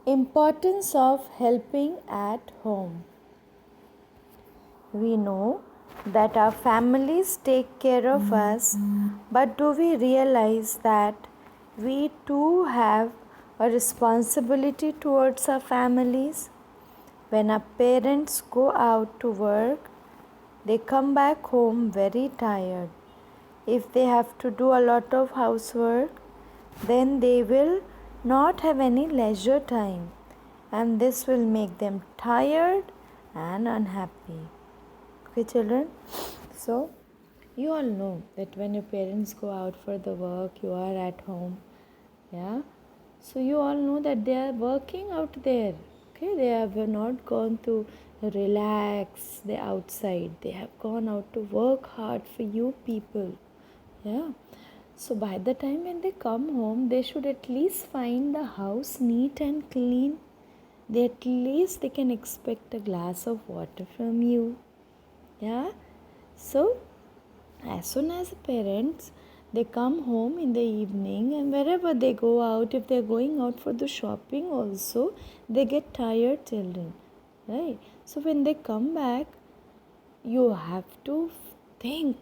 Importance of helping at home. We know that our families take care of us, but do we realize that we too have a responsibility towards our families? When our parents go out to work, they come back home very tired. If they have to do a lot of housework, then they will not have any leisure time, and this will make them tired and unhappy. Okay, children? So, you all know that when your parents go out for the work, you are at home. Yeah? So, you all know that they are working out there. Okay? They have not gone to relax the outside. They have gone out to work hard for you people. Yeah. So, by the time when they come home, they should at least find the house neat and clean. At least they can expect a glass of water from you. Yeah. So, as soon as parents they come home in the evening, and wherever they go out, if they're going out for the shopping also, they get tired, children, right? So when they come back, you have to think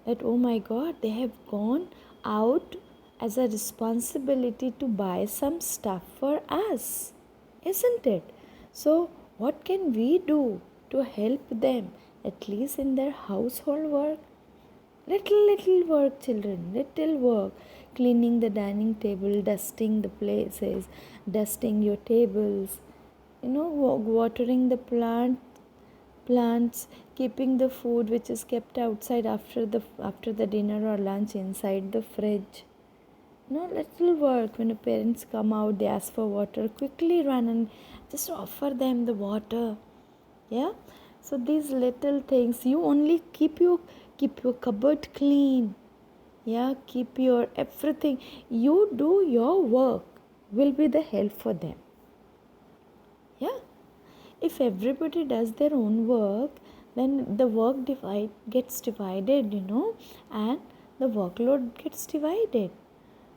that, oh my god, they have gone out as a responsibility to buy some stuff for us, isn't it? So what can we do to help them, at least in their household work? Little work, children, little work. Cleaning the dining table, dusting the places, dusting your tables, watering the plants, keeping the food which is kept outside after the dinner or lunch inside the fridge. Little work. When the parents come out, they ask for water, quickly run and just offer them the water. Yeah. So these little things, you only keep your cupboard clean. Yeah, keep your everything. You do your work will be the help for them. Yeah. If everybody does their own work, then the work gets divided, and the workload gets divided.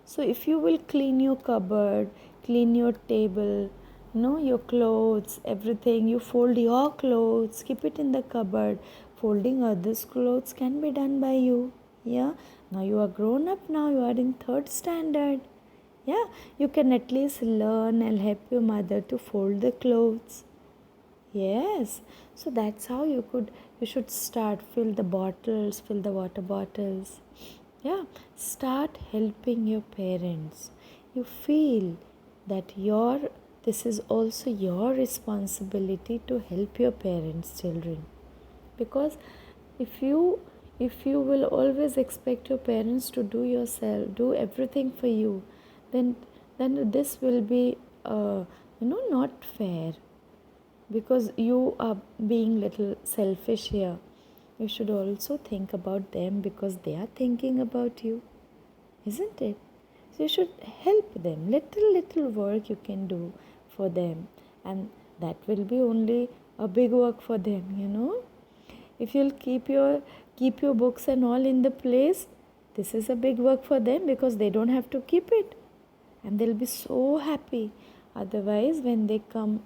So if you will clean your cupboard, clean your table, your clothes, everything, you fold your clothes, keep it in the cupboard. Folding others' clothes can be done by you. Yeah. Now you are grown up, now you are in 3rd standard. Yeah. You can at least learn and help your mother to fold the clothes. Yes. So that's how you should start. Fill the water bottles. Yeah. Start helping your parents. You feel that this is also your responsibility to help your parents, children. Because if you will always expect your parents to do everything for you, then this will be not fair, because you are being little selfish here. You should also think about them, because they are thinking about you, isn't it? So you should help them. Little work you can do for them, and that will be only a big work for them. If you'll keep your books and all in the place, this is a big work for them, because they don't have to keep it, and they'll be so happy. Otherwise, when they come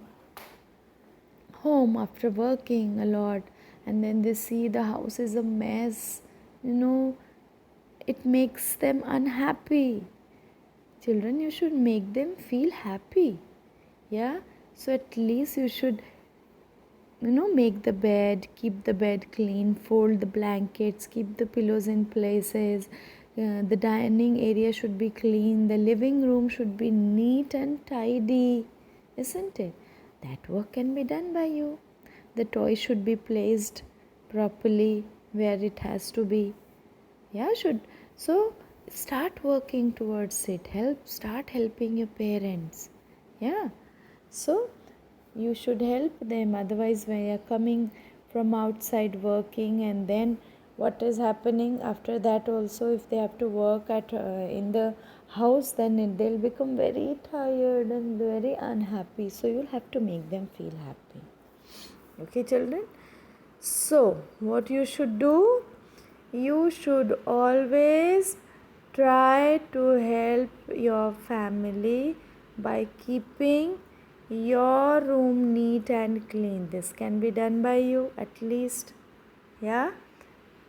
home after working a lot, and then they see the house is a mess, it makes them unhappy. Children, you should make them feel happy. Yeah. So at least you should make the bed, keep the bed clean, fold the blankets, keep the pillows in places. The dining area should be clean, the living room should be neat and tidy, isn't it? That work can be done by you. The toy should be placed properly where it has to be. Yeah, should. So start working towards it. Start helping your parents. Yeah. So you should help them. Otherwise, when you're coming from outside working, and then what is happening after that also, if they have to work in the house, then they'll become very tired and very unhappy. So you'll have to make them feel happy. Okay, children? So what you should do, you should always try to help your family by keeping your room neat and clean. This can be done by you at least. Yeah.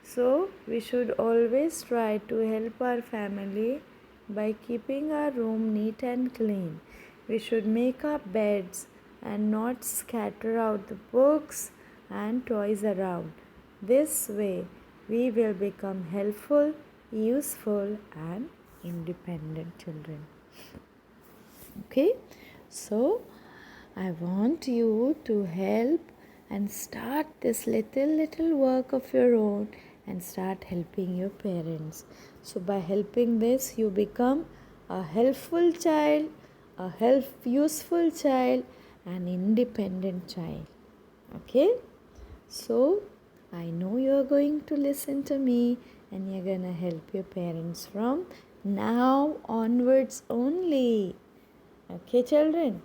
So we should always try to help our family by keeping our room neat and clean. We should make our beds and not scatter out the books and toys around. This way we will become helpful, useful and independent children. Okay, so I want you to help and start this little work of your own and start helping your parents. So by helping this, you become a helpful child, a useful child, an independent child. Okay, so I know you're going to listen to me and you're gonna help your parents from now onwards only. Okay, children.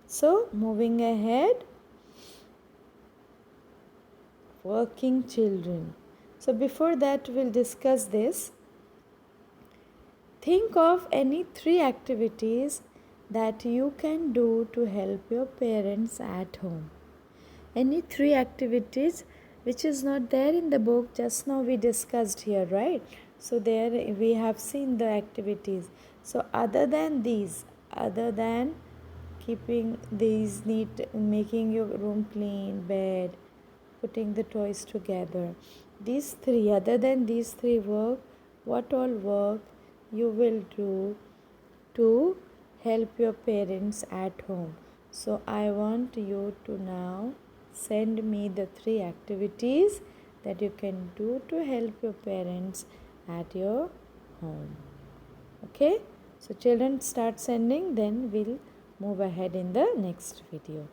So, moving ahead, working children. So, before that, we'll discuss this. Think of any 3 activities that you can do to help your parents at home. Any 3 activities which is not there in the book, just now we discussed here, right? So, there we have seen the activities. So, other than these, other than keeping these neat, making your room clean, bed, putting the toys together, these 3, other than these 3 work, what all work you will do to help your parents at home? So I want you to now send me the 3 activities that you can do to help your parents at your home. Okay, so children, start sending, then we'll move ahead in the next video.